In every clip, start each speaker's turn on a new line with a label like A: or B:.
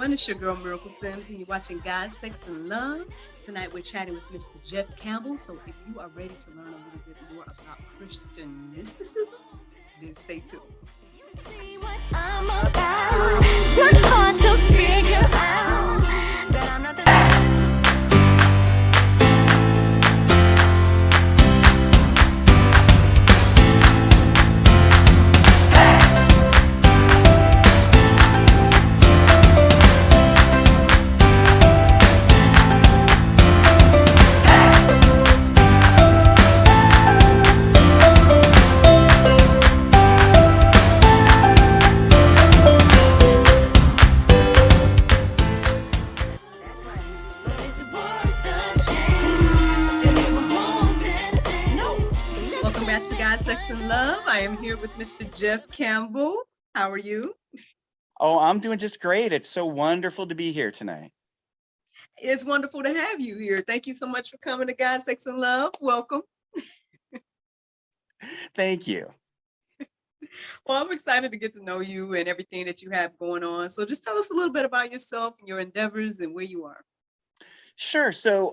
A: everyone. It's your girl Miracle Sims, and you're watching God, Sex, and Love. Tonight we're chatting with Mr. Jeff Campbell. So if you are ready to learn a little bit more about Christian mysticism, then stay tuned.
B: See what I'm about. Not hard to figure out that I'm not the but is it worth the chance? Say we were more than that.
A: Welcome back to God, Sex, and Love. I am here with Mr. Jeff Campbell. How are you?
C: Oh, I'm doing just great. It's so wonderful to be here tonight.
A: It's wonderful to have you here. Thank you so much for coming to God, Sex, and Love. Welcome.
C: Thank you.
A: Well, I'm excited to get to know you and everything that you have going on. So just tell us a little bit about yourself and your endeavors and where you are.
C: Sure. So,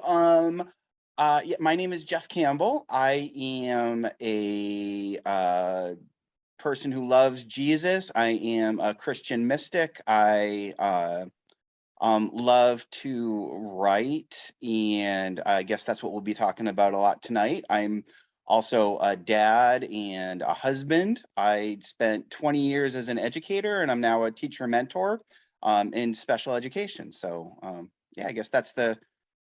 C: yeah, my name is Jeff Campbell. I am a person who loves Jesus. I am a Christian mystic. I love to write, and I guess that's what we'll be talking about a lot tonight. I'm also a dad and a husband. I spent 20 years as an educator, and I'm now a teacher mentor in special education. So yeah, I guess that's the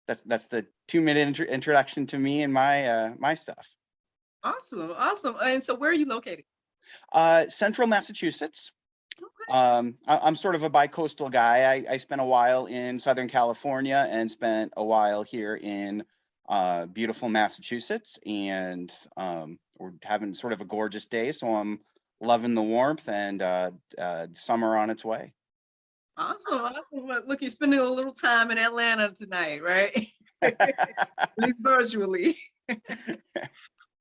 C: 2-minute introduction to me and my stuff.
A: Awesome, awesome. And so where are you located?
C: Central Massachusetts.
A: Okay.
C: I'm sort of a bi-coastal guy. I spent a while in Southern California and spent a while here in beautiful Massachusetts, and we're having sort of a gorgeous day, so I'm loving the warmth and summer on its way.
A: Awesome, awesome. Well, look, you're spending a little time in Atlanta tonight, right? At least virtually.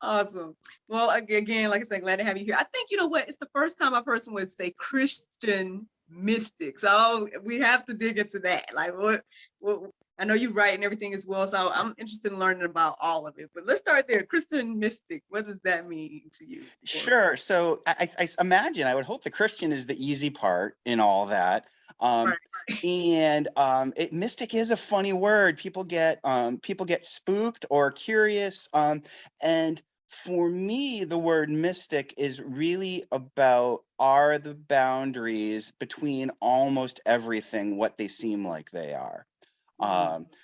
A: Awesome. Well, again, like I said, glad to have you here. I think you know what? It's the first time I've heard someone say Christian mystics. So we have to dig into that. Like, what? I know you write and everything as well, so I'm interested in learning about all of it. But let's start there. Christian mystic. What does that mean to you?
C: Sure. So I imagine, I would hope the Christian is the easy part in all that.
A: Right.
C: And mystic is a funny word. People get spooked or curious. And for me, the word mystic is really about, are the boundaries between almost everything what they seem like they are.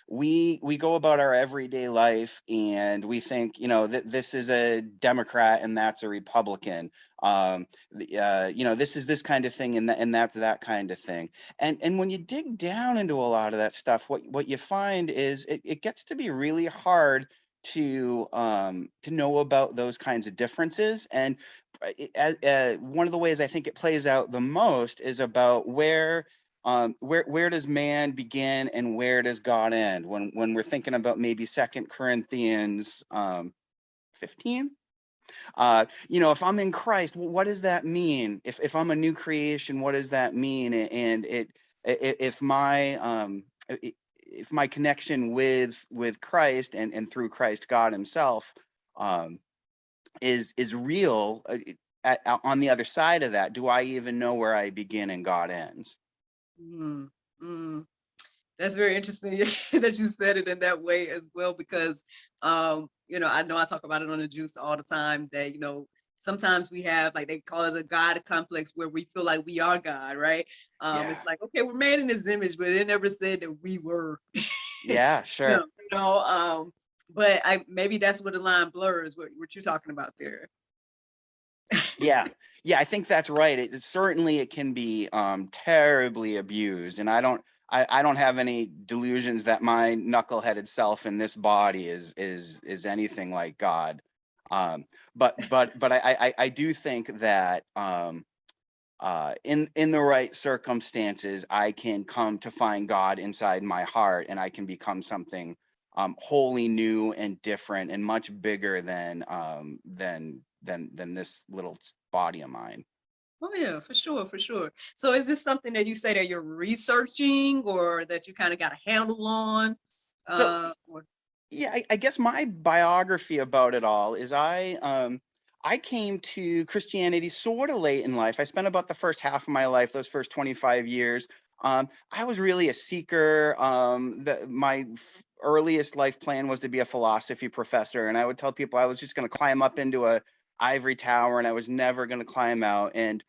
C: We go about our everyday life and we think, that this is a Democrat and that's a Republican. This is this kind of thing and that's that kind of thing. And when you dig down into a lot of that stuff, what you find is it gets to be really hard to know about those kinds of differences. And one of the ways I think it plays out the most is about where does man begin and where does God end? When we're thinking about maybe 2 Corinthians 15, if I'm in Christ, what does that mean? If I'm a new creation, what does that mean? And if my connection with Christ and through Christ God Himself is real, on the other side of that, do I even know where I begin and God ends?
A: Mm, mm. That's very interesting that you said it in that way as well, because I know I talk about it on the juice all the time that, sometimes we have, like, they call it a God complex where we feel like we are God, right?
C: Yeah.
A: It's like, okay, we're made in His image, but it never said that we were.
C: Yeah, sure.
A: You know, but maybe that's where the line blurs, what you're talking about there.
C: Yeah, I think that's right. Certainly it can be terribly abused, and I don't have any delusions that my knuckleheaded self in this body is anything like God. But I do think that in the right circumstances, I can come to find God inside my heart, and I can become something wholly new and different and much bigger than this little body of mine.
A: Oh yeah, for sure, for sure. So is this something that you say that you're researching or that you kind of got a handle on?
C: So
A: Or,
C: yeah, I guess my biography about it all is I came to Christianity sort of late in life. I spent about the first half of my life, those first 25 years. I was really a seeker. My earliest life plan was to be a philosophy professor, and I would tell people I was just going to climb up into a ivory tower, and I was never going to climb out. And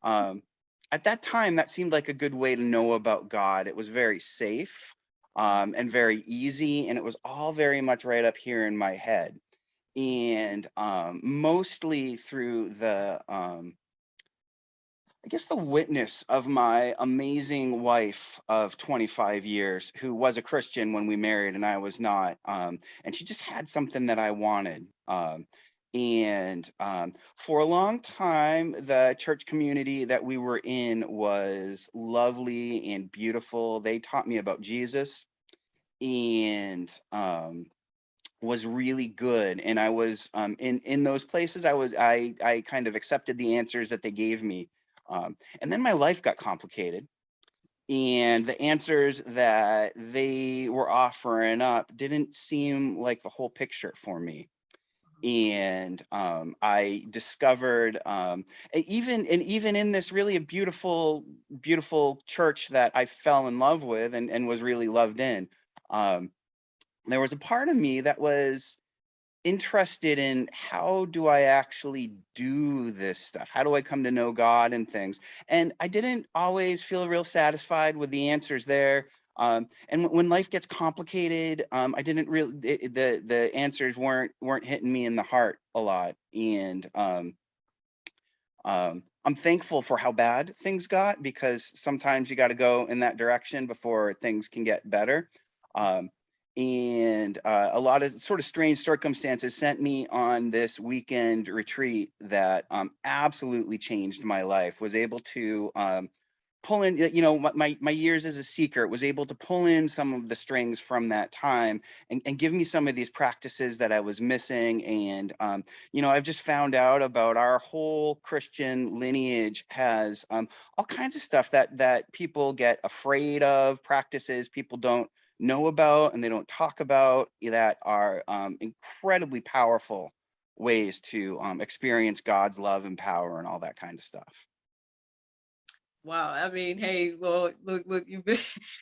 C: um, at that time, that seemed like a good way to know about God. It was very safe and very easy, and it was all very much right up here in my head. And mostly through I guess the witness of my amazing wife of 25 years, who was a Christian when we married and I was not. And she just had something that I wanted. And for a long time, the church community that we were in was lovely and beautiful. They taught me about Jesus and was really good. And I was in those places. I kind of accepted the answers that they gave me. And then my life got complicated, and the answers that they were offering up didn't seem like the whole picture for me. And I discovered even in this really beautiful church that I fell in love with and was really loved in. Um, there was a part of me that was interested in how do I actually do this stuff? How do I come to know God and things? And I didn't always feel real satisfied with the answers there. And when life gets complicated, I didn't really the answers weren't hitting me in the heart a lot. And I'm thankful for how bad things got, because sometimes you got to go in that direction before things can get better. Um, and a lot of sort of strange circumstances sent me on this weekend retreat that absolutely changed my life. Was able to pull in, my years as a seeker, was able to pull in some of the strings from that time and give me some of these practices that I was missing. And I've just found out about our whole Christian lineage has all kinds of stuff that people get afraid of, practices people don't know about and they don't talk about, that are incredibly powerful ways to experience God's love and power and all that kind of stuff.
A: wow, I mean, hey, well, look, you've been,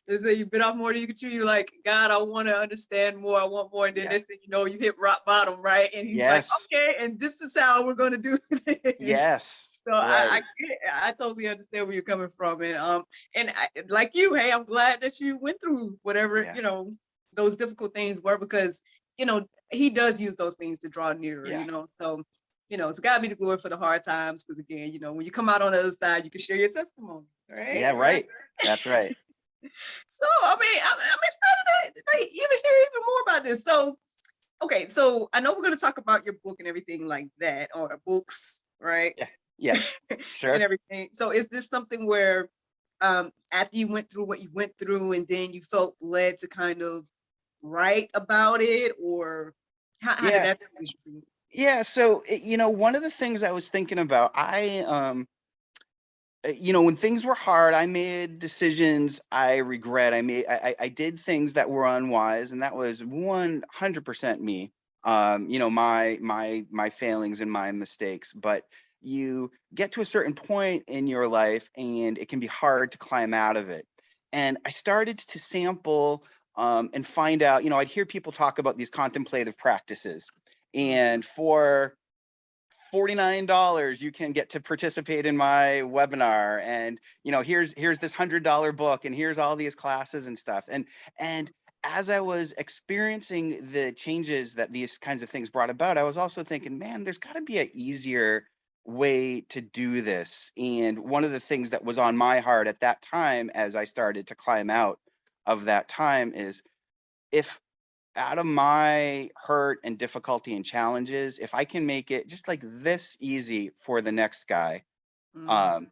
A: they say you've been off more than you can chew. You're like, God, I want to understand more. I want more. And then
C: Yeah.
A: next thing you know, you hit rock bottom, right? And he's like,
C: Yes.
A: okay, and this is how we're going to do this.
C: Yes.
A: So I
C: Right.
A: get it. I totally understand where you're coming from, and like you, hey, I'm glad that you went through whatever
C: Yeah.
A: those difficult things were, because he does use those things to draw nearer.
C: Yeah.
A: So it's got to be the glory for the hard times, because again, when you come out on the other side, you can share your testimony, right?
C: Yeah.
A: Right.
C: Right. That's right.
A: So I mean, I'm excited to like, even hear even more about this. So okay, so I know we're going to talk about your book and everything like that, or books, right?
C: Yeah. Yeah.
A: And
C: Sure.
A: everything. So is this something where after you went through what you went through and then you felt led to kind of write about it, or how did
C: Yeah.
A: that transition for you?
C: Yeah. So, one of the things I was thinking about, when things were hard, I made decisions I regret. I did things that were unwise, and that was 100% me. My failings and my mistakes. But you get to a certain point in your life, and it can be hard to climb out of it. And I started to sample and find out. I'd hear people talk about these contemplative practices,
A: Mhm.
C: and for $49 you can get to participate in my webinar, and here's this $100 book, and here's all these classes and stuff. And as I was experiencing the changes that these kinds of things brought about, I was also thinking, man, there's got to be an easier way to do this. And one of the things that was on my heart at that time, as I started to climb out of that time, is if out of my hurt and difficulty and challenges, if I can make it just like this easy for the next guy,
A: Mhm.
C: um,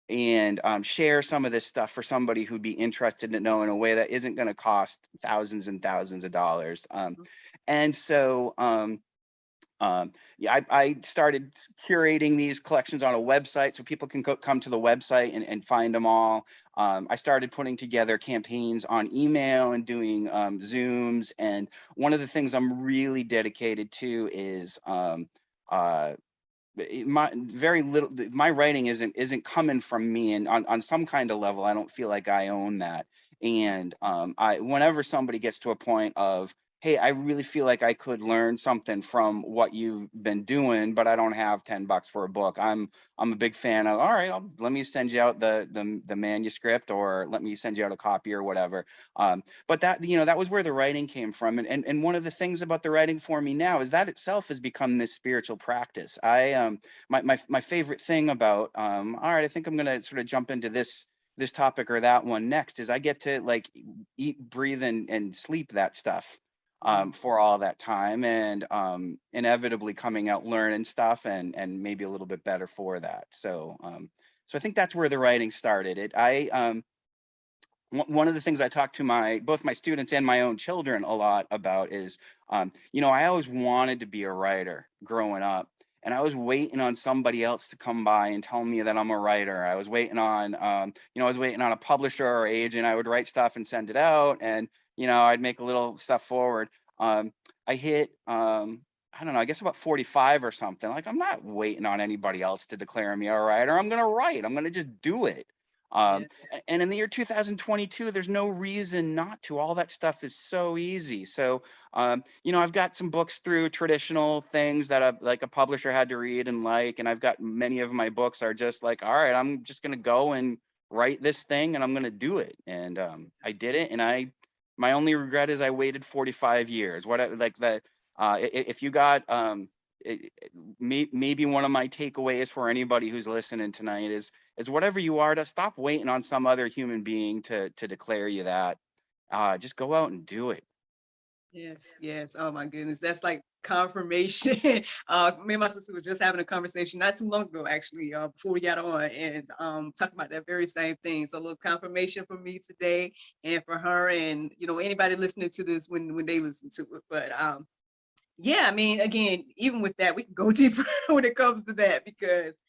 C: and share some of this stuff for somebody who'd be interested to know in a way that isn't going to cost thousands and thousands of dollars. And so Yeah, I started curating these collections on a website so people can come to the website and find them all. I started putting together campaigns on email and doing Zooms. And one of the things I'm really dedicated to is uh, my very little, my writing isn't coming from me, and on some kind of level I don't feel like I own that. And I whenever somebody gets to a point of, hey, I really feel like I could learn something from what you've been doing, but I don't have $10 for a book, I'm a big fan of, all right, let me send you out the manuscript, or let me send you out a copy or whatever. But that, that was where the writing came from. And one of the things about the writing for me now is that itself has become this spiritual practice. My favorite thing about, all right, I think I'm gonna sort of jump into this topic or that one next, is I get to like eat, breathe, and sleep that stuff for all that time, and inevitably coming out learning stuff, and maybe a little bit better for that. So I think that's where the writing started. One of the things I talk to both my students and my own children a lot about is, I always wanted to be a writer growing up, and I was waiting on somebody else to come by and tell me that I'm a writer. I was waiting on, a publisher or agent. I would write stuff and send it out, and I'd make a little stuff forward. I hit, I don't know, I guess about 45 or something. Like, I'm not waiting on anybody else to declare me a writer. I'm gonna write. I'm gonna just do it.
A: Yeah.
C: And in the year 2022, there's no reason not to. All that stuff is so easy. So, I've got some books through traditional things that a publisher had to read and like, and I've got many of my books are just like, all right, I'm just going to go and write this thing and I'm going to do it. And I did it. And my only regret is I waited 45 years. If you got, maybe one of my takeaways for anybody who's listening tonight is whatever you are, to stop waiting on some other human being to declare you that. Just go out and do it.
A: Yes, yes. Oh my goodness. That's like confirmation. Me and my sister was just having a conversation not too long ago, actually, before we got on, and talking about that very same thing. So a little confirmation for me today and for her, and anybody listening to this when they listen to it. But yeah, I mean, again, even with that, we can go deeper when it comes to that, because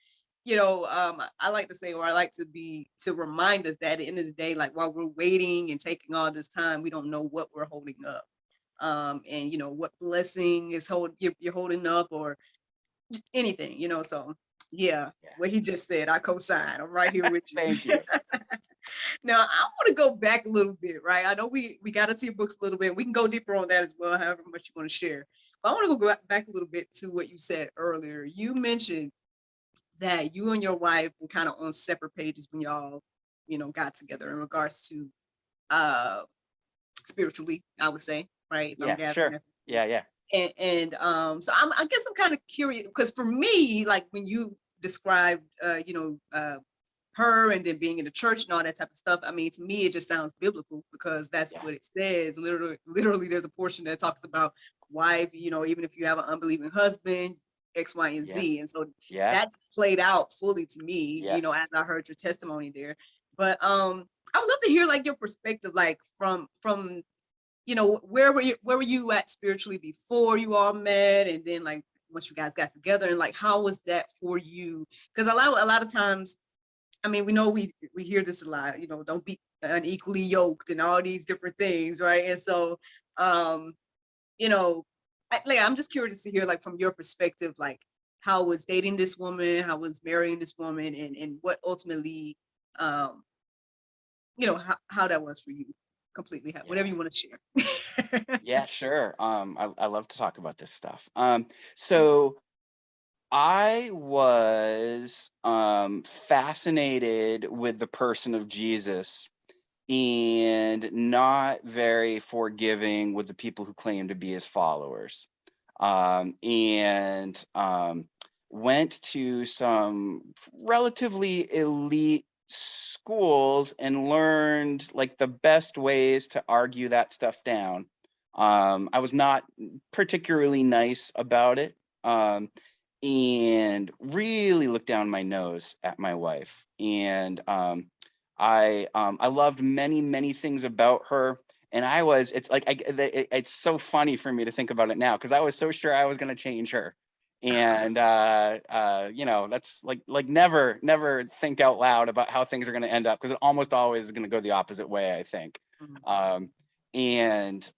A: I like to say, or I like to remind us that at the end of the day, like while we're waiting and taking all this time, we don't know what we're holding up. And what blessing is you're holding up, or anything, so yeah,
C: Yeah.
A: what he just said, I co-sign. I'm right here with you.
C: Thank you.
A: Now I want to go back a little bit, right? I know we got into your books a little bit. We can go deeper on that as well, however much you want to share. But I want to go back a little bit to what you said earlier. You mentioned that you and your wife were kind of on separate pages when y'all, got together in regards to uh spiritually, I would say, right? If I'm
C: Yeah,
A: gathering
C: sure.
A: that.
C: Yeah, yeah.
A: So I guess I'm kind of curious, because for me, like when you described, her and then being in the church and all that type of stuff, I mean, to me, it just sounds biblical, because that's
C: Yeah.
A: what it says. Literally, there's a portion that talks about wife, even if you have an unbelieving husband, X, Y, and
C: Yeah.
A: Z. And so
C: Yeah.
A: that played out fully to me,
C: Yes.
A: as I heard your testimony there. But I would love to hear like your perspective, like from where were you at spiritually before you all met, and then like once you guys got together, and like how was that for you? Because a lot of times, I mean, we know we hear this a lot, don't be unequally yoked and all these different things, right? And so, um, I'm just curious to hear, like, from your perspective, like, how was dating this woman, how was marrying this woman, and what ultimately, um, how that was for you completely, whatever
C: Yeah.
A: you want to share.
C: Yeah, sure. I love to talk about this stuff. So I was fascinated with the person of Jesus, and not very forgiving with the people who claim to be his followers. And went to some relatively elite schools and learned like the best ways to argue that stuff down. I was not particularly nice about it. And really looked down my nose at my wife. And I loved many things about her, And I was, it's like, it's so funny for me to think about it now, because I was so sure I was going to change her. And, you know, that's like never think out loud about how things are going to end up, because it almost always is going to go the opposite way, I think.
A: Mhm.
C: And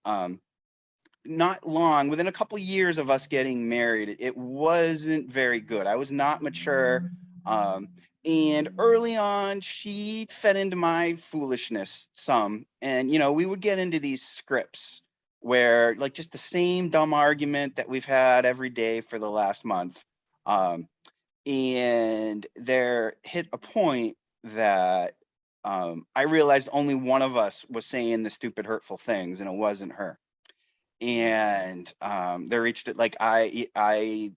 C: not long, within a couple years of us getting married, it wasn't very good. I was not mature. Um, and early on, she fed into my foolishness some. And, you know, we would get into these scripts where, like, just the same dumb argument that we've had every day for the last month. Um, and there hit a point that I realized only one of us was saying the stupid, hurtful things, and it wasn't her. And there reached it, like, I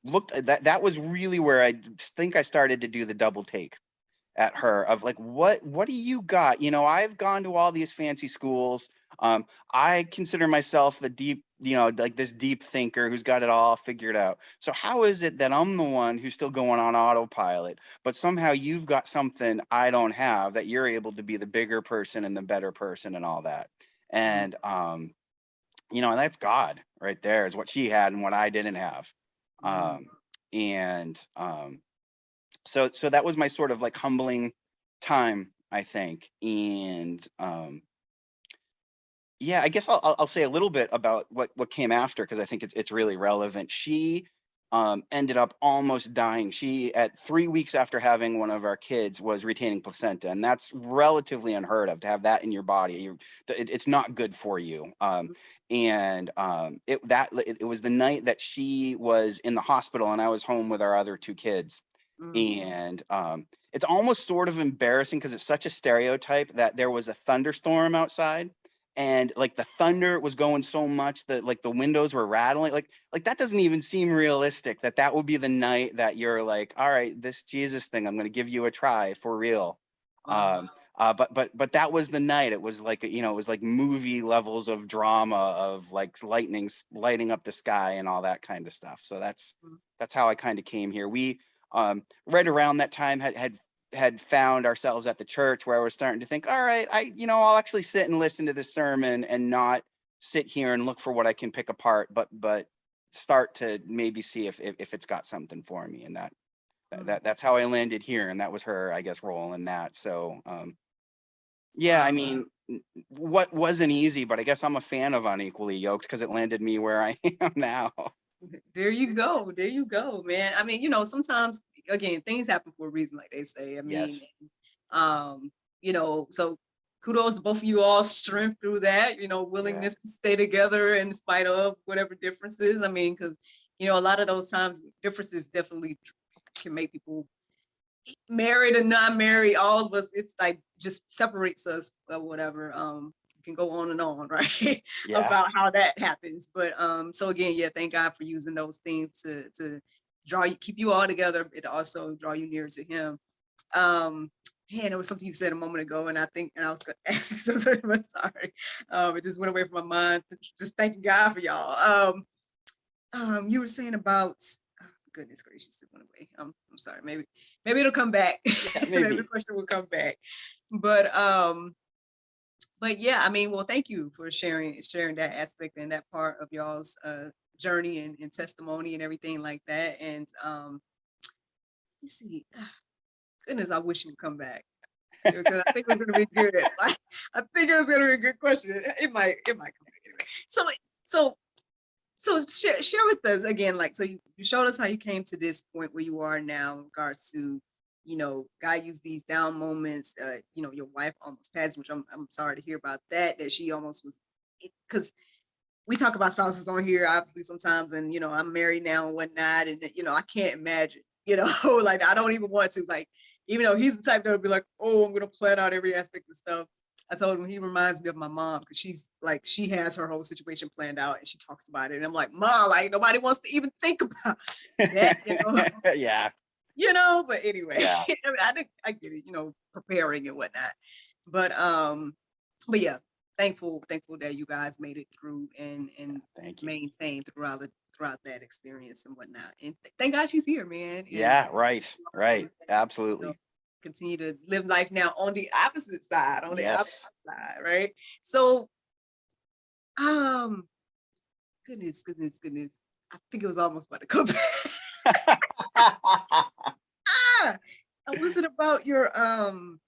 C: looked at that was really where I think I started to do the double take at her of like, what do you got? You know, I've gone to all these fancy schools. I consider myself the deep, you know, like this deep thinker who's got it all figured out. So how is it that I'm the one who's still going on autopilot, but somehow you've got something I don't have, that you're able to be the bigger person and the better person and all that? And you know, and that's God right there, is what she had and what I didn't have.
A: Mhm.
C: Um, and so that was my sort of like humbling time, I think. And yeah, I guess I'll say a little bit about what came after, because I think it's really relevant. She ended up almost dying. She, at 3 weeks after having one of our kids, was retaining placenta, and that's relatively unheard of, to have that in your body. It's not good for you. And it was the night that she was in the hospital, and I was home with our other two kids.
A: Mhm.
C: And it's almost sort of embarrassing, because it's such a stereotype, that there was a thunderstorm outside, and like the thunder was going so much that like the windows were rattling. Like that doesn't even seem realistic, that would be the night that you're like, all right, this Jesus thing, I'm going to give you a try for real.
A: Wow.
C: But that was the night. It was like, you know, it was like movie levels of drama, of like lightnings lighting up the sky and all that kind of stuff. So that's how I kind of came here. We right around that time had found ourselves at the church, where I was starting to think, all right, I'll actually sit and listen to this sermon, and not sit here and look for what I can pick apart, but start to maybe see if it's got something for me. And that's how I landed here. And that was her, I guess, role in that. So yeah, I
A: Wow.
C: mean, what wasn't easy, but I guess I'm a fan of Unequally Yoked, because it landed me where I am now.
A: There you go. There you go, man. I mean, sometimes again, things happen for a reason, like they say. I mean,
C: Yes.
A: um, so kudos to both of you all, strength through that,
C: Yeah.
A: willingness to stay together in spite of whatever differences. I mean, because a lot of those times differences definitely can make people married and not married, all of us, it's like just separates us or whatever. We can go on and on, right?
C: Yeah.
A: About how that happens. But so again, yeah, thank God for using those things to draw you, keep you all together. It also draw you near to him. Um, Man, it was something you said a moment ago, and I was gonna ask you something, but sorry. It just went away from my mind. Just thanking God for y'all. You were saying about, oh, goodness gracious, it went away. I'm sorry. Maybe it'll come back.
C: Yeah,
A: Maybe the
C: maybe.
A: question will come back. But yeah, I mean, well, thank you for sharing that aspect and that part of y'all's journey and testimony and everything like that. And let's see, goodness, I wish you'd come back because I think it was gonna be good. Like, I think it was gonna be a good question. It might come back anyway. So So share with us again, like, so you showed us how you came to this point where you are now in regards to, God used these down moments. Your wife almost passed, which I'm sorry to hear about that she almost was, because we talk about spouses on here obviously sometimes, and I'm married now and whatnot, and I can't imagine, like I don't even want to, like, even though he's the type that would be like, oh, I'm gonna plan out every aspect of stuff. I told him he reminds me of my mom, because she's like, she has her whole situation planned out and she talks about it, and I'm like, Mom, like nobody wants to even think about that,
C: Yeah.
A: But anyway,
C: Yeah.
A: I mean, I get it, preparing and whatnot, but yeah, thankful that you guys made it through and
C: Thank you.
A: maintained throughout that experience and whatnot. And thank God she's here, man. And
C: Yeah, right. Right.
A: you know,
C: Absolutely.
A: continue to live life now on the opposite side,
C: Yes.
A: right? So, um, goodness. I think it was almost about to come back. Ah, was it about your oh,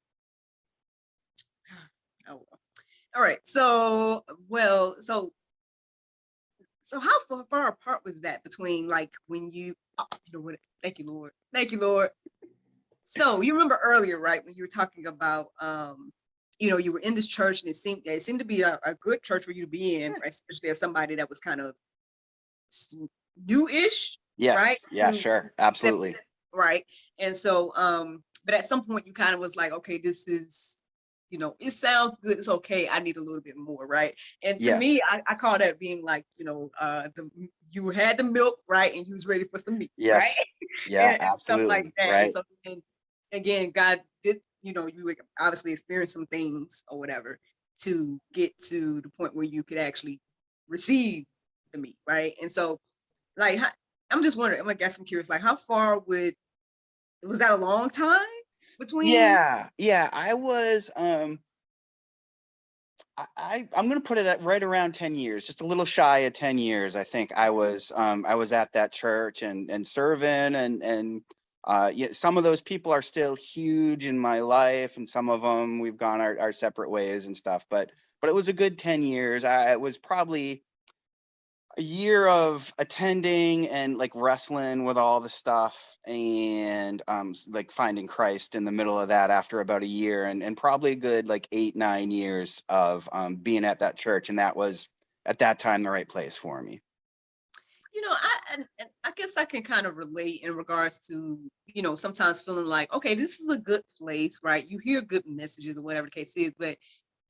A: all right. So, well, so how far apart was that between like when you, oh, you know what? Thank you, Lord. Thank you, Lord. So you remember earlier, right, when you were talking about, you were in this church and it seemed to be a good church for you to be in, right? Especially as somebody that was kind of new-ish, right?
C: Yes. Yeah,
A: To
C: sure.
A: accept
C: Absolutely.
A: it, right? And so, but at some point you kind of was like, okay, this is, it sounds good. It's okay. I need a little bit more, right? And to me,
C: Yes.
A: I call that being like, you had the milk, right? And you was ready for some meat, right?
C: Yes. Yeah,
A: and stuff like
C: absolutely.
A: that. And
C: Right.
A: so, and again, God did, you would obviously experience some things or whatever to get to the point where you could actually receive the meat, right? And so, like, I'm just wondering, I guess I'm curious, like, how far was that a long time between?
C: Yeah. Yeah. I'm gonna put it at right around 10 years, just a little shy of 10 years. I think I was at that church and serving yeah, some of those people are still huge in my life, and some of them we've gone our separate ways and stuff. But it was a good 10 years. It was probably a year of attending and like wrestling with all the stuff and like finding Christ in the middle of that after about a year, and probably a good like 8 9 years of being at that church, and that was at that time the right place for me.
A: And I guess I can kind of relate in regards to, sometimes feeling like, okay, this is a good place, right? You hear good messages or whatever the case is, but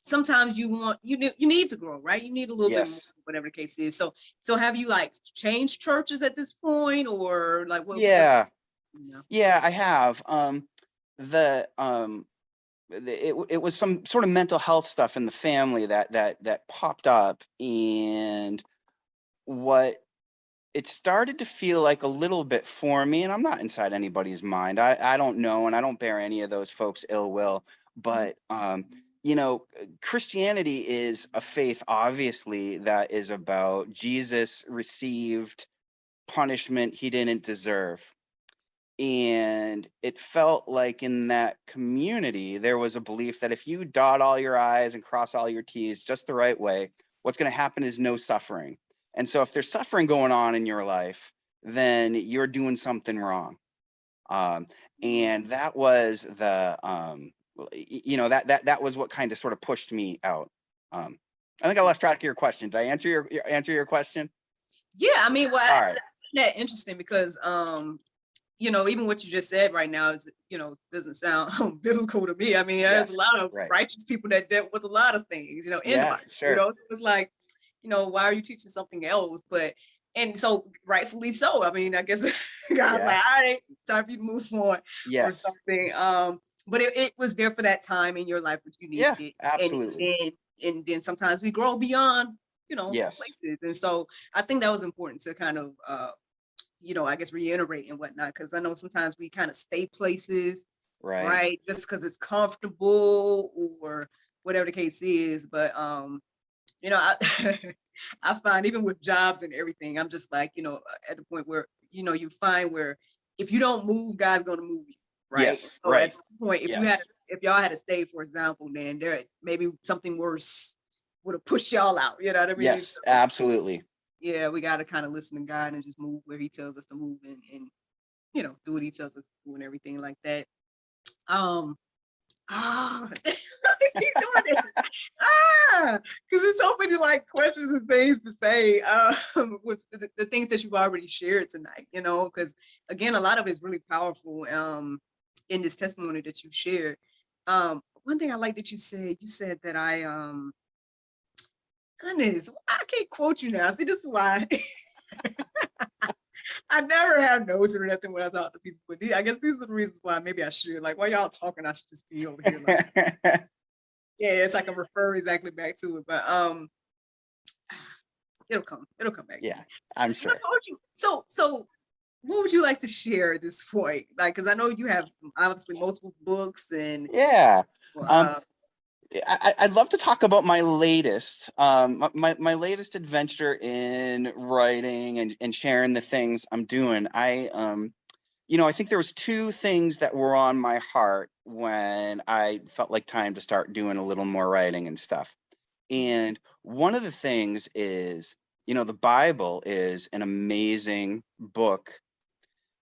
A: sometimes you need to grow, right? You need a little bit more,
C: Yes.
A: whatever the case is. So have you like changed churches at this point, or like what
C: Yeah.
A: you know?
C: Yeah, I have. The it was some sort of mental health stuff in the family that popped up, and what it started to feel like a little bit for me, and I'm not inside anybody's mind. I don't know, and I don't bear any of those folks ill will, but Christianity is a faith, obviously, that is about Jesus received punishment he didn't deserve. And it felt like in that community, there was a belief that if you dot all your I's and cross all your T's just the right way, what's going to happen is no suffering. And so if there's suffering going on in your life, then you're doing something wrong. And that was that was what kind of sort of pushed me out. I think I lost track of your question. Did I answer your question?
A: Yeah, I mean, well,
C: All right.
A: that interesting because even what you just said right now is, doesn't sound biblical to me. I mean, there's a
C: Yes.
A: lot of
C: Right.
A: righteous people that dealt with a lot of things, in the
C: Yeah.
A: Bible.
C: Sure.
A: It's like, why are you teaching something else? And so rightfully so. I mean, I guess God's like,
C: Yes.
A: all right, time for you to move on or
C: Yes.
A: something. But it was there for that time in your life that you needed
C: Yeah.
A: it.
C: Absolutely.
A: And then sometimes we grow beyond,
C: Yes.
A: places. And so I think that was important to kind of I guess reiterate and whatnot, because I know sometimes we kind of stay places,
C: Right.
A: right, just because it's comfortable or whatever the case is. But I I find even with jobs and everything, I'm just like, at the point where, you find where if you don't move, God's gonna move you, right?
C: Yes.
A: So at
C: Right.
A: some point,
C: Yes.
A: if y'all had to stay, for example, then there maybe something worse would have pushed y'all out, you know what I mean?
C: Yes. Absolutely.
A: Yeah, we got to kind of listen to God and just move where he tells us to move and do what he tells us to do and everything like that. Um, I keep doing it. Because there's so many like questions and things to say with the things that you've already shared tonight, because again, a lot of it's really powerful in this testimony that you shared. One thing I like that you said that goodness, I can't quote you now. See, this is why I never have notes or nothing when I talk to people. But I guess these are the reasons why maybe I should. Like, while y'all talking, I should just be over here. Like, yeah, it's like I refer exactly back to it. But it'll come back to
C: Yeah,
A: me.
C: I'm
A: What
C: sure.
A: about you? So what would you like to share at this point? Like, because I know you have obviously multiple books and
C: Yeah. Um,
A: uh,
C: I'd love to talk about my latest, my latest adventure in writing and sharing the things I'm doing. I think there was two things that were on my heart when I felt like time to start doing a little more writing and stuff. And one of the things is, the Bible is an amazing book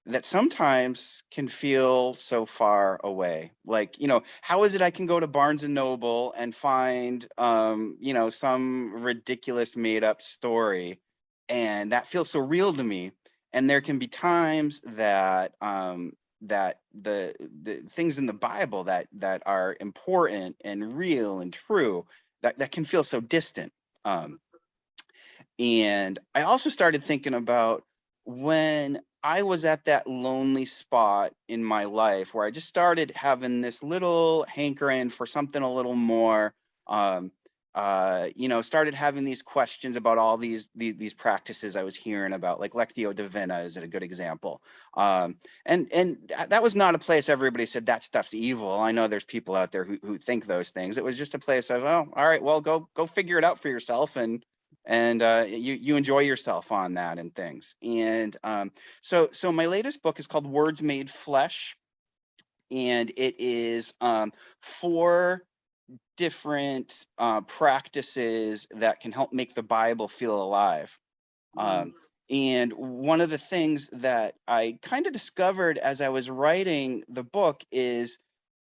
C: that sometimes can feel so far away. Like, how is it I can go to Barnes and Noble and find, some ridiculous made up story, and that feels so real to me. And there can be times that that the things in the Bible that are important and real and true that can feel so distant. Um, and I also started thinking about when I was at that lonely spot in my life where I just started having this little hankering for something a little more. Um, Started having these questions about all these practices I was hearing about, like Lectio Divina is a good example. And that was not a place everybody said that stuff's evil. I know there's people out there who think those things. It was just a place of, oh, all right, well, go figure it out for yourself, and you enjoy yourself on that and things. And so my latest book is called Words Made Flesh, and it is 4 different practices that can help make the Bible feel alive.
A: mm,
C: And one of the things that I kind of discovered as I was writing the book is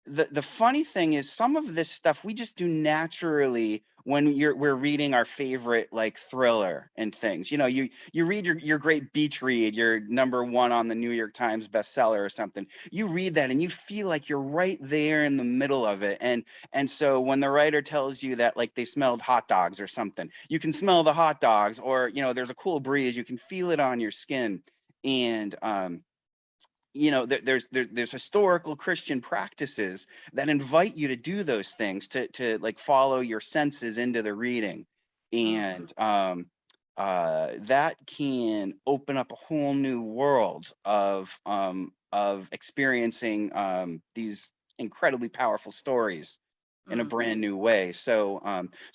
C: the funny thing is some of this stuff we just do naturally when we're reading our favorite like thriller and things. You read your great beach read, your #1 on the New York Times bestseller or something. You read that and you feel like you're right there in the middle of it. And so when the writer tells you that like they smelled hot dogs or something, you can smell the hot dogs, or there's a cool breeze, you can feel it on your skin. And there's historical Christian practices that invite you to do those things, to like follow your senses into the reading.
A: mm,
C: And that can open up a whole new world of experiencing these incredibly powerful stories in a
A: mm,
C: brand new way. So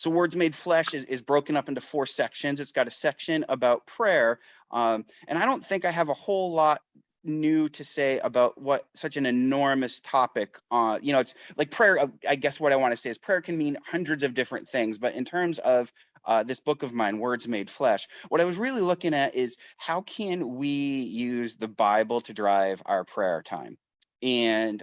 C: Words Made Flesh is broken up into 4 sections. It's got a section about prayer, and I don't think I have a whole lot new to say about what such an enormous topic. It's like prayer. I guess what I want to say is prayer can mean hundreds of different things, but in terms of this book of mine, Words Made Flesh, what I was really looking at is how can we use the Bible to drive our prayer time. And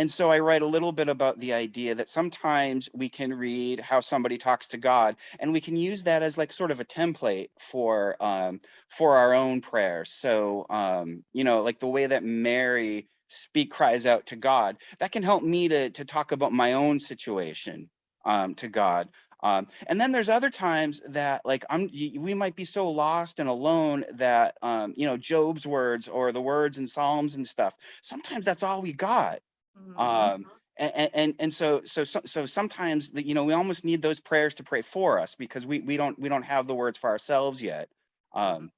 C: so I write a little bit about the idea that sometimes we can read how somebody talks to God, and we can use that as like sort of a template for our own prayers. So like the way that Mary cries out to God, that can help me to talk about my own situation to God. And then there's other times that like we might be so lost and alone that Job's words or the words in Psalms and stuff, sometimes that's all we got.
A: mm,
C: um so sometimes we almost need those prayers to pray for us, because we don't have the words for ourselves yet.
A: mm,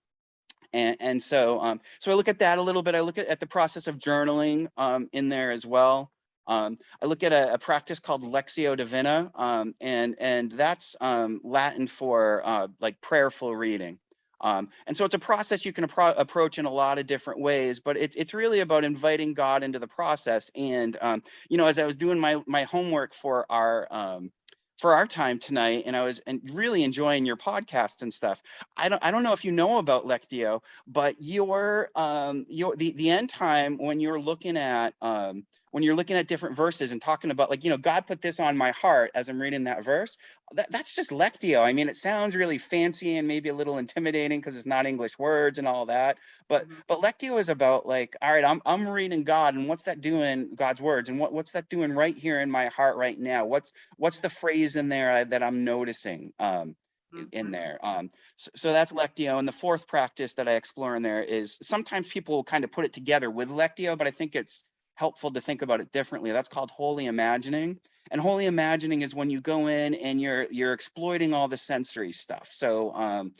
C: So I look at that a little bit. I look at the process of journaling in there as well. I look at a practice called Lectio Divina, and that's Latin for like prayerful reading. And so it's a process you can approach in a lot of different ways, but it's really about inviting God into the process. And as I was doing my homework for our time tonight, and I was really enjoying your podcast and stuff. I don't know if you know about Lectio, but the end time when you're looking at different verses and talking about like, God put this on my heart as I'm reading that verse. That's just Lectio. I mean, it sounds really fancy and maybe a little intimidating because it's not English words and all that. But
A: mm,
C: but Lectio is about like, all right, I'm reading God, and what's that doing, God's words, and what's that doing right here in my heart right now? What's the phrase in there that I'm noticing in
A: mm,
C: there? So that's Lectio. And the 4th practice that I explore in there is sometimes people kind of put it together with Lectio, but I think it's helpful to think about it differently. That's called holy imagining. And holy imagining is when you go in and you're exploiting all the sensory stuff. So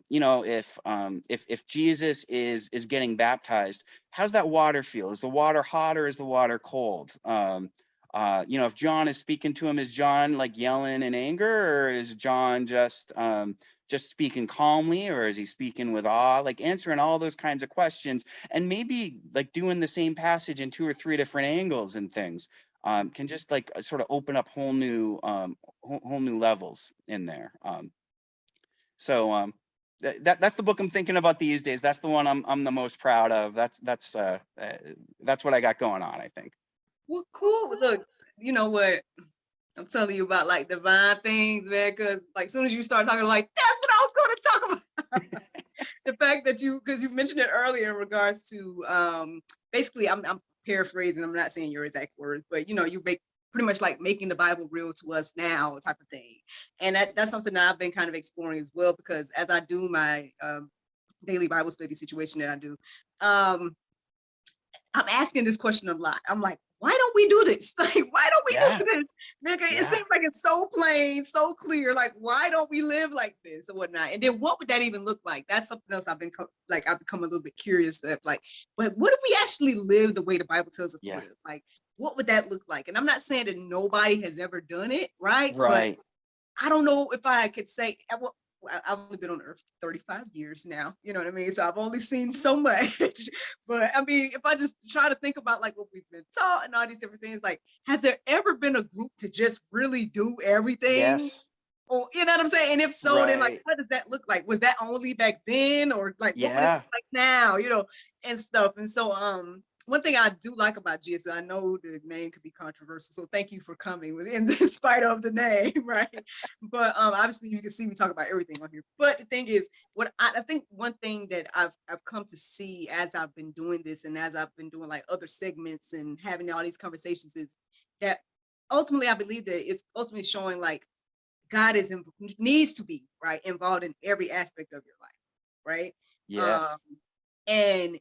C: you know, if Jesus is getting baptized, how's that water feel? Is the water hot or is the water cold? You know, if John is speaking to him, is John like yelling in anger, or is John just speaking calmly, or is he speaking with awe? Like answering all those kinds of questions, and maybe like doing the same passage in 2 or 3 different angles and things can just like sort of open up whole new levels in there. That's the book I'm thinking about these days. That's the one I'm the most proud of. That's what I got going on, I think.
A: Well, cool. Look, you know what? I'm telling you about like divine things, man. Because like as soon as you start talking, like that's what I was going to talk about. The fact that because you mentioned it earlier in regards to basically, I'm paraphrasing. I'm not saying your exact words, but you know, you make pretty much like making the Bible real to us now, type of thing. And that's something that I've been kind of exploring as well, because as I do my daily Bible study situation that I do, I'm asking this question a lot. I'm like, why don't we do this? Like, why don't we
C: Yeah.
A: do this? Nigga, it
C: Yeah.
A: seems like it's so plain, so clear. Like, why don't we live like this or whatnot? And then what would that even look like? That's something else I've become a little bit curious of. Like, but what if we actually live the way the Bible tells us to
C: Yeah.
A: live? Like, what would that look like? And I'm not saying that nobody has ever done it, right? But
C: Right.
A: I don't know if I could say, well, I've only been on earth 35 years now, you know what I mean? So I've only seen so much. But I mean, if I just try to think about like what we've been taught and all these different things, like, has there ever been a group to just really do everything?
C: Yes.
A: Or, you know what I'm saying? And if so, then like,
C: Right.
A: what does that look like? Was that only back then, or like, what would it
C: Yeah.
A: look like now, you know, and stuff? And so, one thing I do like about Jesus, I know the name could be controversial, so thank you for coming in spite of the name, right? But obviously you can see me talk about everything on here. But the thing is, what I think one thing that I've come to see as I've been doing this, and as I've been doing like other segments and having all these conversations, is that ultimately I believe that it's ultimately showing like God needs to be right involved in every aspect of your life, right?
C: Yes.
A: And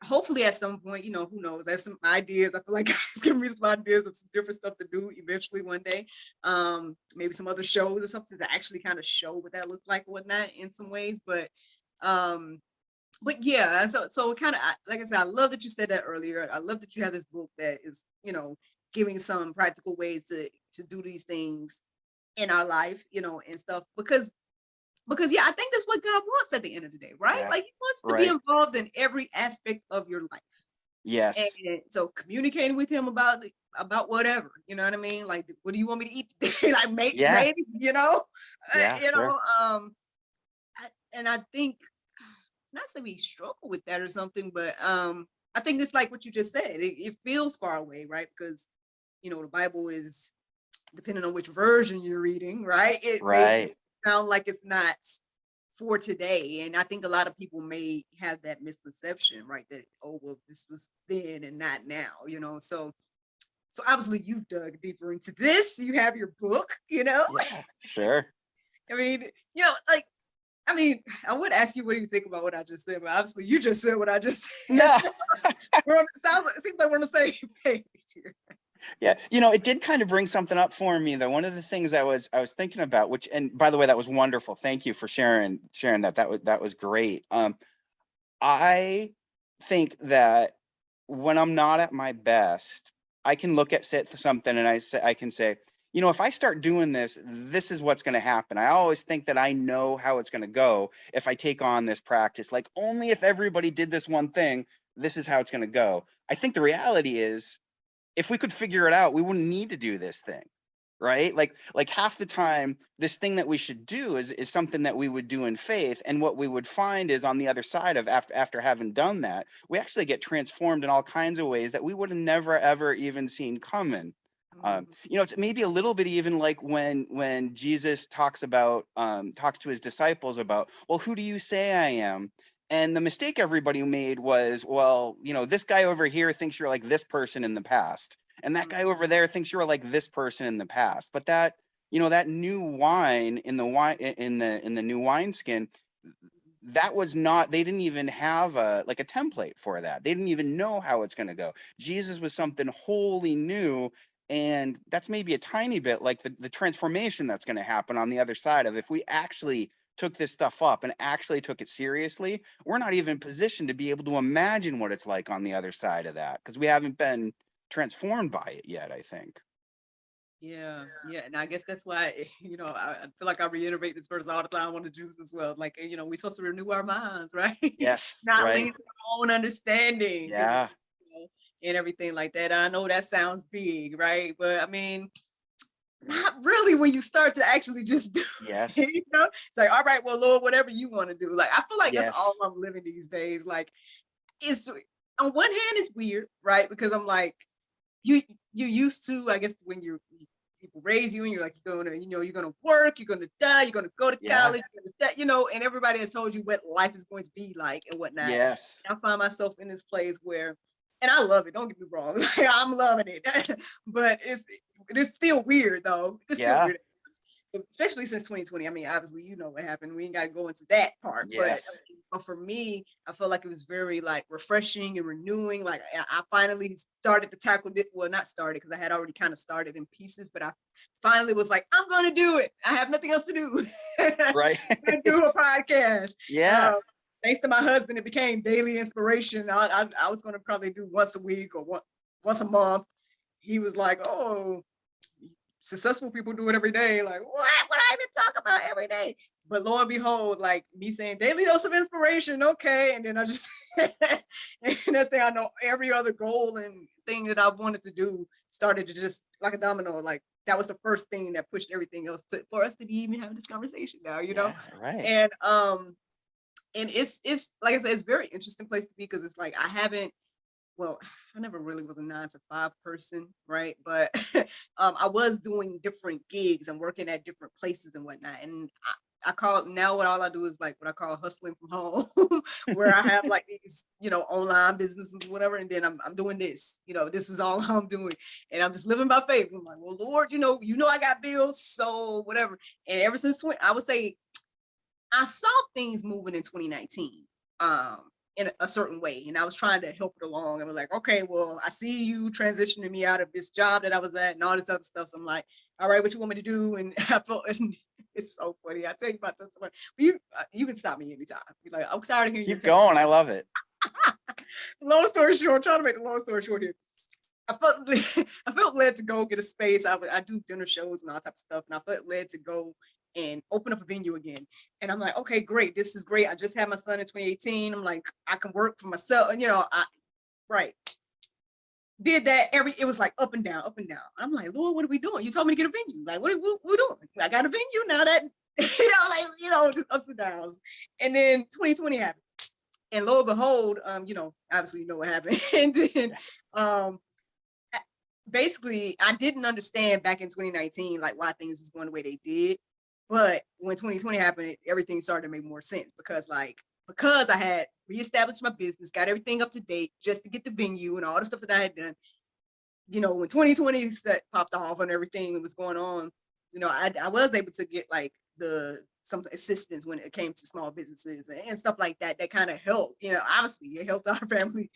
A: hopefully at some point, you know, who knows, there's some ideas. I feel like God's giving me some ideas of some different stuff to do eventually one day. Maybe some other shows or something to actually kind of show what that looks like or whatnot in some ways. But yeah, so kind of like I said, I love that you said that earlier. I love that you have this book that is, you know, giving some practical ways to do these things in our life, you know, and stuff, because yeah, I think that's what God wants at the end of the day, right?
C: Yeah.
A: Like he wants to be
C: Right.
A: involved in every aspect of your life.
C: Yes.
A: And so communicating with him about whatever, you know what I mean? Like, what do you want me to eat today? Like,
C: Yeah.
A: maybe, you know,
C: Yeah.
A: you
C: Sure.
A: know, and I think not to be struggle with that or something, but I think it's like what you just said. It feels far away, right? Because you know the Bible is, depending on which version you're reading, right? It may
C: Right.
A: sound like it's not for today. And I think a lot of people may have that misconception, right? That, oh, well, this was then and not now, you know? So obviously you've dug deeper into this. You have your book, you know?
C: Yeah. Sure.
A: I mean, you know, like, I mean, I would ask you what do you think about what I just said, but obviously you just said what I just said.
C: No.
A: So it seems like we're on the same page here.
C: Yeah, you know, it did kind of bring something up for me though. One of the things I was thinking about, which, and by the way, that was wonderful. Thank you for sharing that. That was great. I think that when I'm not at my best, I can look at something and I can say, you know, if I start doing this, this is what's going to happen. I always think that I know how it's going to go if I take on this practice. Like only if everybody did this one thing, this is how it's going to go. I think the reality is, if we could figure it out, we wouldn't need to do this thing, right? Like half the time, this thing that we should do is something that we would do in faith, and what we would find is on the other side of after having done that, we actually get transformed in all kinds of ways that we would have never ever even seen coming. You know, it's maybe a little bit even like when Jesus talks to his disciples about, well, who do you say I am? And the mistake everybody made was, well, you know, this guy over here thinks you're like this person in the past, and that guy over there thinks you're like this person in the past. But that, you know, that new wine in the new wineskin, that was not, they didn't even have a template for that. They didn't even know how it's going to go. Jesus was something wholly new. And that's maybe a tiny bit like the transformation that's going to happen on the other side of, if we actually took this stuff up and actually took it seriously, we're not even positioned to be able to imagine what it's like on the other side of that, because we haven't been transformed by it yet, I think.
A: Yeah, yeah, and I guess that's why, I feel like I reiterate this verse all the time on the juice as well. Like, we're supposed to renew our minds, right?
C: Yes,
A: Not
C: right.
A: lean to our own understanding,
C: Yeah.
A: and everything like that. I know that sounds big, right? But I mean, not really when you start to actually just do
C: Yes.
A: it, It's like, all right, well, Lord, whatever you want to do. Like, I feel like that's all
C: Yes.
A: I'm living these days. Like, it's on one hand, it's weird, right? Because I'm like, you used to, I guess, when people raise you and you're like, you're gonna work, you're gonna die, you're gonna go to
C: Yeah.
A: college, you're gonna and everybody has told you what life is going to be like and whatnot.
C: Yes.
A: I find myself in this place where, and I love it, don't get me wrong, like, I'm loving it, but it's still weird though. It's still
C: Yeah.
A: weird, especially since 2020. I mean, obviously, you know what happened. We ain't got to go into that part,
C: Yes.
A: but for me, I felt like it was very like refreshing and renewing. Like I finally started to tackle it. Well, not started because I had already kind of started in pieces, but I finally was like, I'm going to do it. I have nothing else to do. I'm
C: Right.
A: going to do a podcast.
C: Yeah.
A: Thanks to my husband, it became daily inspiration. I was going to probably do once a week or once a month. He was like, oh, successful people do it every day. Like, what would I even talk about every day? But lo and behold, like me saying daily dose of inspiration, okay. And then I just, and next thing I know, every other goal and thing that I wanted to do started to just like a domino. Like that was the first thing that pushed everything else for us to be even having this conversation now,
C: Yeah. Right.
A: And it's like I said, it's a very interesting place to be because it's like I never really was a 9 to 5 person, right? But I was doing different gigs and working at different places and whatnot. And I call now what all I do is like what I call hustling from home, where I have like these, online businesses, whatever. And then I'm doing this, this is all I'm doing. And I'm just living by faith. I'm like, well, Lord, I got bills, so whatever. And ever since I would say I saw things moving in 2019. In a certain way. And I was trying to help it along. I was like, okay, well, I see you transitioning me out of this job that I was at and all this other stuff. So I'm like, all right, what you want me to do? And I felt, and it's so funny. I tell you about this. But you can stop me anytime. Be like, I'm tired of hearing your
C: Keep going.
A: testimony.
C: I love it.
A: Long story short, I'm trying to make the long story short here. I felt led to go get a space. I do dinner shows and all type of stuff. And I felt led to go and open up a venue again. And I'm like, okay, great. This is great. I just had my son in 2018. I'm like, I can work for myself. And right. Did that it was like up and down, up and down. I'm like, Lord, what are we doing? You told me to get a venue. Like, what are we doing? I got a venue now that, just ups and downs. And then 2020 happened. And lo and behold, obviously you know what happened. And then basically I didn't understand back in 2019, like why things was going the way they did. But when 2020 happened, everything started to make more sense because I had reestablished my business, got everything up to date just to get the venue and all the stuff that I had done. When 2020 popped off and everything was going on, I was able to get like some assistance when it came to small businesses and stuff like that. That kind of helped. Obviously it helped our family.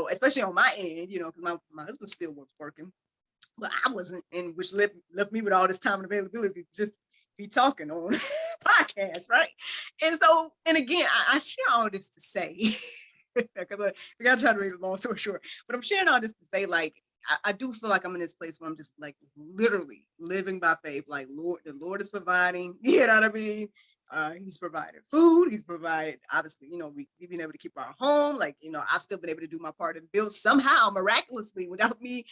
A: Especially on my end. Because my husband still was working, but I wasn't, and which left me with all this time and availability to just be talking on podcasts, right? And again, I share all this to say, because we gotta try to make a long story short, but I'm sharing all this to say, like, I do feel like I'm in this place where I'm just like literally living by faith, like the Lord is providing, you know what I mean? He's provided food, he's provided, obviously, we've been able to keep our home, like, I've still been able to do my part and build somehow miraculously without me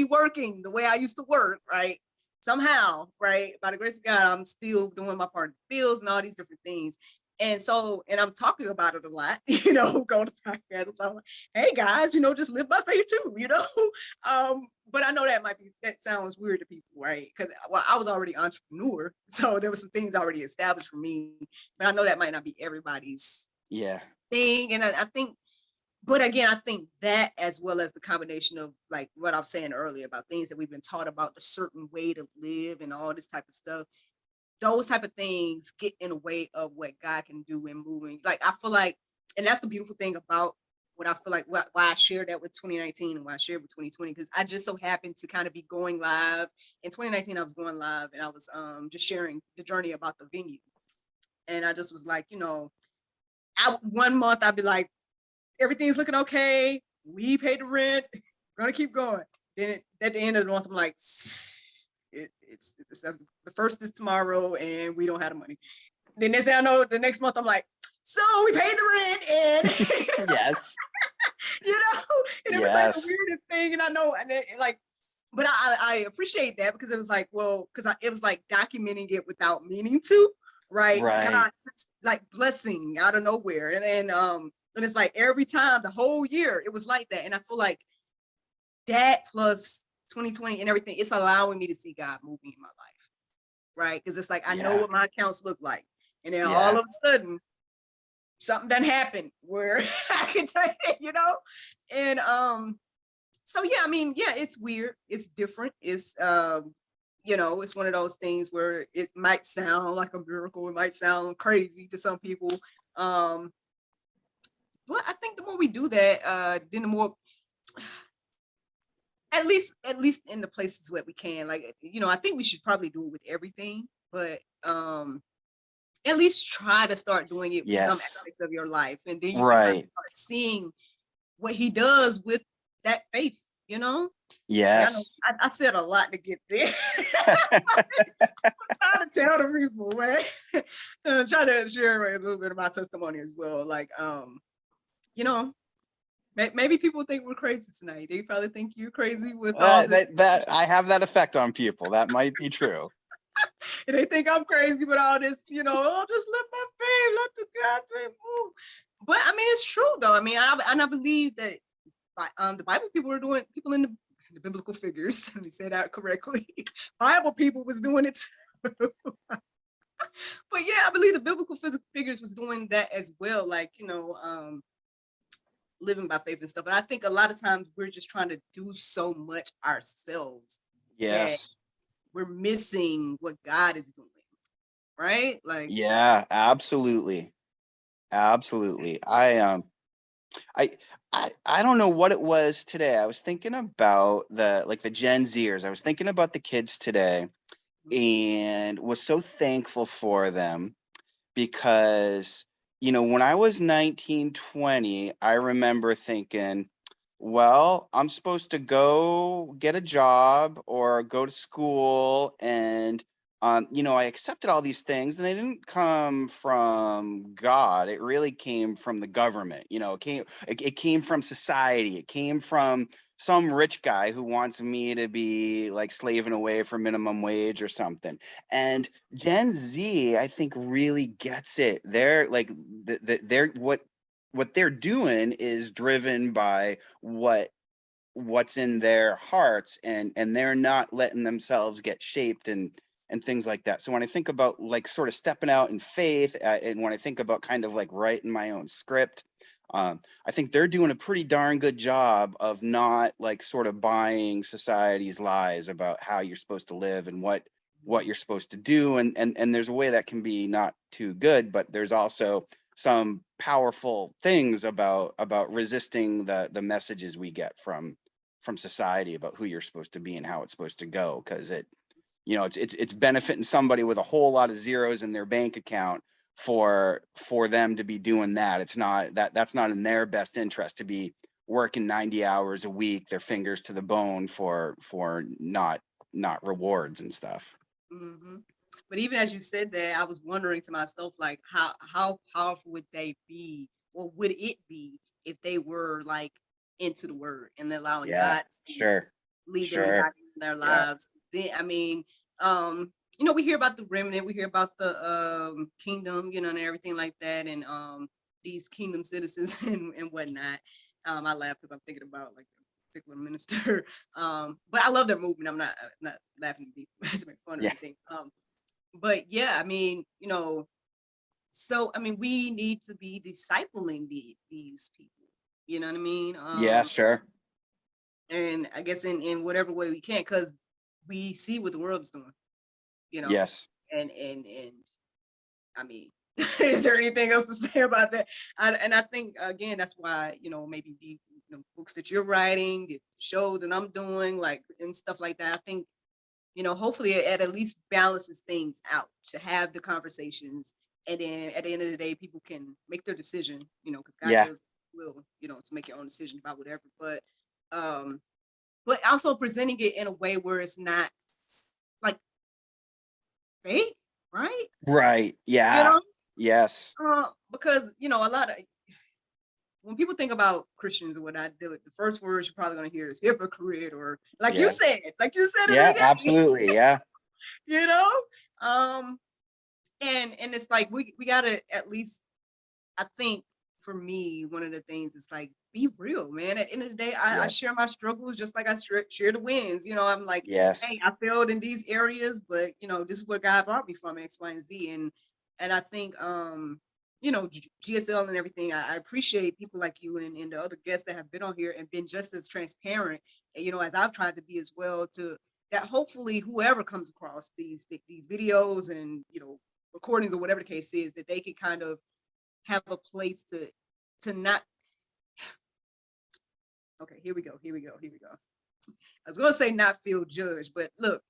A: working the way I used to work, right? Somehow, right? By the grace of God, I'm still doing my part of bills and all these different things. And I'm talking about it a lot, go to podcasts. I'm like, hey guys, just live by faith too, but I know that sounds weird to people, right? Because I was already an entrepreneur, so there were some things already established for me, but I know that might not be everybody's thing. And I think, but again, I think that as well as the combination of like what I was saying earlier about things that we've been taught about the certain way to live and all this type of stuff, those type of things get in the way of what God can do in moving. Like I feel like, and that's the beautiful thing about what I feel like why I shared that with 2019 and why I shared with 2020, because I just so happened to kind of be going live. In 2019, I was going live and I was just sharing the journey about the venue. And I just was like, one month I'd be like, everything's looking okay. We paid the rent, gonna keep going. Then at the end of the month, I'm like, it's the first is tomorrow and we don't have the money. Then next thing I know, the next month I'm like, so we paid the rent and
C: Yes.
A: and it was like the
C: Yes.
A: weirdest thing. And I know, and like, but I appreciate that because it was like, well, because it was like documenting it without meaning to, right?
C: Right.
A: God, it's like blessing out of nowhere. And it's like every time the whole year it was like that. And I feel like that plus 2020 and everything, it's allowing me to see God moving in my life. Right. Because it's like I know
C: Yeah.
A: what my accounts look like. And then
C: Yeah.
A: all of a sudden something done happened where I can tell you, and so yeah, I mean, yeah, it's weird, it's different, it's it's one of those things where it might sound like a miracle, it might sound crazy to some people, but I think the more we do that, then the more at least in the places where we can, like, I think we should probably do it with everything, but at least try to start doing it with some
C: Yes.
A: aspect of your life, and then you can kind of
C: Right.
A: start seeing what he does with that faith. Like, I know
C: Yes.
A: I said a lot to get there. I'm trying to tell the people, man. I'm trying to share a little bit of my testimony as well. Like, maybe people think we're crazy tonight. They probably think you're crazy with all this.
C: That I have that effect on people. That might be true.
A: And they think I'm crazy with all this, oh, just let my faith, let the God move. But I mean, it's true though. I mean, I believe that the Bible people were doing, people in the biblical figures, let me say that correctly. Bible people was doing it too. But yeah, I believe the biblical figures was doing that as well. Like, living by faith and stuff. But I think a lot of times we're just trying to do so much ourselves that
C: Yes.
A: we're missing what God is doing. Right? Like,
C: Yeah, absolutely. Absolutely. I don't know what it was today. I was thinking about the Gen Zers. I was thinking about the kids today and was so thankful for them because, when I was 19, 20, I remember thinking, well, I'm supposed to go get a job or go to school, and I accepted all these things, and they didn't come from God. It really came from the government. It came from society. It came from some rich guy who wants me to be like slaving away for minimum wage or something. And Gen Z, I think, really gets it. They're like they're what they're doing is driven by what's in their hearts, and they're not letting themselves get shaped and things like that. So when I think about like sort of stepping out in faith, and when I think about kind of like writing my own script, I think they're doing a pretty darn good job of not like sort of buying society's lies about how you're supposed to live and what you're supposed to do. And there's a way that can be not too good, but there's also some powerful things about resisting the messages we get from society about who you're supposed to be and how it's supposed to go, because it's benefiting somebody with a whole lot of zeros in their bank account for them to be doing that. It's not that's not in their best interest to be working 90 hours a week, their fingers to the bone for not rewards and stuff.
A: mm-hmm. But even as you said that, I was wondering to myself, like, how powerful would they be, or would it be, if they were like into the word and allowing
C: Yeah,
A: God to
C: sure.
A: lead them and
C: Sure.
A: guide them in their
C: Yeah.
A: lives? Then, I mean, we hear about the remnant, we hear about the kingdom, and everything like that, and these kingdom citizens and whatnot. I laugh because I'm thinking about like a particular minister. But I love their movement. I'm not laughing to make fun or
C: Yeah.
A: anything. But yeah, I mean, so I mean, we need to be discipling these people. You know what I mean?
C: Yeah, sure.
A: And I guess in whatever way we can, because we see what the world's doing.
C: Yes.
A: and I mean, is there anything else to say about that? And I think again, that's why, maybe these books that you're writing, the shows that I'm doing, like, and stuff like that. I think, hopefully it at least balances things out to have the conversations, and then at the end of the day, people can make their decision, because God
C: Yeah.
A: gives will, to make your own decision about whatever. But also presenting it in a way where it's not like fake, right?
C: Right.
A: You
C: Yeah.
A: know,
C: Yes.
A: because a lot of when people think about Christians or what I do, the first words you're probably going to hear is hypocrite, or like you
C: Yeah.
A: said, in the
C: Yeah.
A: beginning,
C: Absolutely. Yeah.
A: you know. And it's like we gotta at least, I think for me, one of the things is like, be real, man. At the end of the day, I share
C: Yes.
A: my struggles just like I share the wins. I'm like, hey,
C: Yes.
A: I failed in these areas, but this is where God brought me from, X, Y, and Z. And I think GSL and everything, I appreciate people like you and the other guests that have been on here and been just as transparent, as I've tried to be as well, to that hopefully whoever comes across these videos and recordings or whatever the case is, that they can kind of have a place to not. Okay, here we go. I was gonna say not feel judged, but look,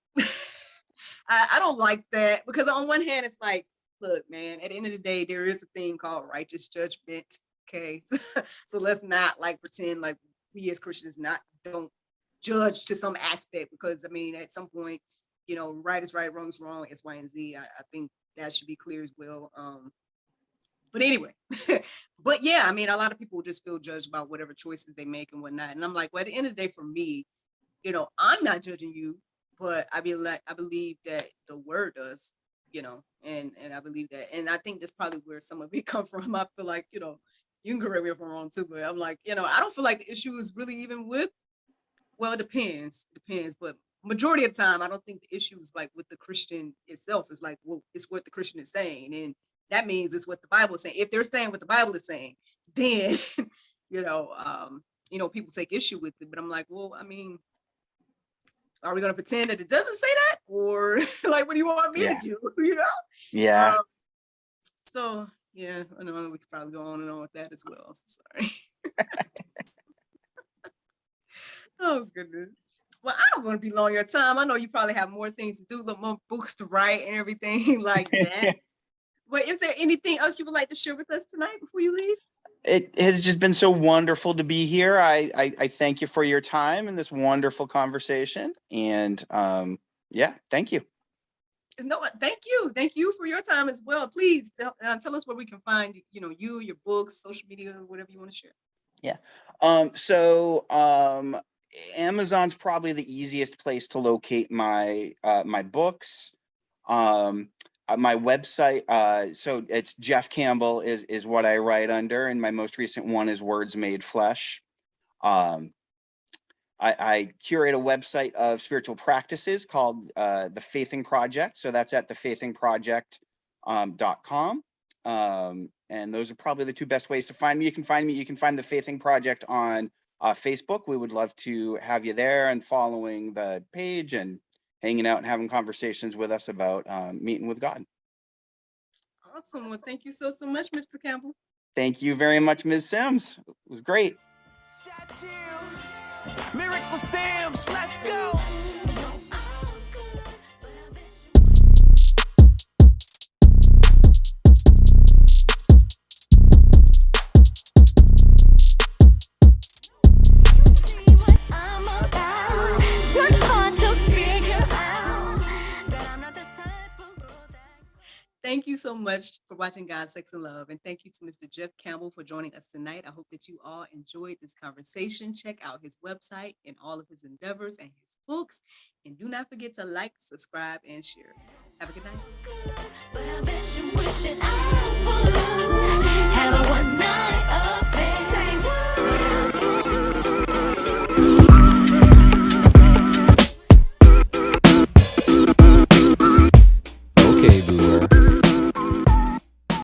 A: I don't like that, because on one hand it's like, look, man, at the end of the day, there is a thing called righteous judgment. Okay, so let's not like pretend like we as Christians don't judge to some aspect, because I mean, at some point, right is right, wrong is wrong, X, Y, and Z. I think that should be clear as well. But anyway, but yeah, I mean, a lot of people just feel judged about whatever choices they make and whatnot. And I'm like, well, at the end of the day, for me, I'm not judging you, but I believe that the word does, and I believe that. And I think that's probably where some of it come from. I feel like, you can correct me if I'm wrong too, but I'm like, I don't feel like the issue is really even with, well, it depends, but majority of the time, I don't think the issue is like with the Christian itself. It's like, well, it's what the Christian is saying. And that means it's what the Bible is saying. If they're saying what the Bible is saying, then, people take issue with it. But I'm like, well, I mean, are we going to pretend that it doesn't say that? Or like, what do you want me to do?
C: Yeah.
A: So, yeah, I know we could probably go on and on with that as well. So sorry. Oh, goodness. Well, I don't want to be long your time. I know you probably have more things to do, more books to write and everything like that. But is there anything else you would like to share with us tonight before you leave?
C: It has just been so wonderful to be here. I thank you for your time and this wonderful conversation. And yeah, thank you.
A: No, thank you. Thank you for your time as well. Please tell us where we can find, you, your books, social media, whatever you want to share.
C: Yeah. So Amazon's probably the easiest place to locate my my books. My website, so it's Jeff Campbell is what I write under, and my most recent one is Words Made Flesh. I curate a website of spiritual practices called the Faithing Project. So that's at thefaithingproject.com. And those are probably the two best ways to find me. You can find the Faithing Project on Facebook. We would love to have you there and following the page and hanging out and having conversations with us about meeting with God.
A: Awesome. Well, thank you so much, Mr. Campbell.
C: Thank you very much, Ms. Sims. It was great.
D: Miracle Sims, let's go.
A: Thank you so much for watching God, Sex, and Love. And thank you to Mr. Jeff Campbell for joining us tonight. I hope that you all enjoyed this conversation. Check out his website and all of his endeavors and his books. And do not forget to like, subscribe, and share. Have a good night.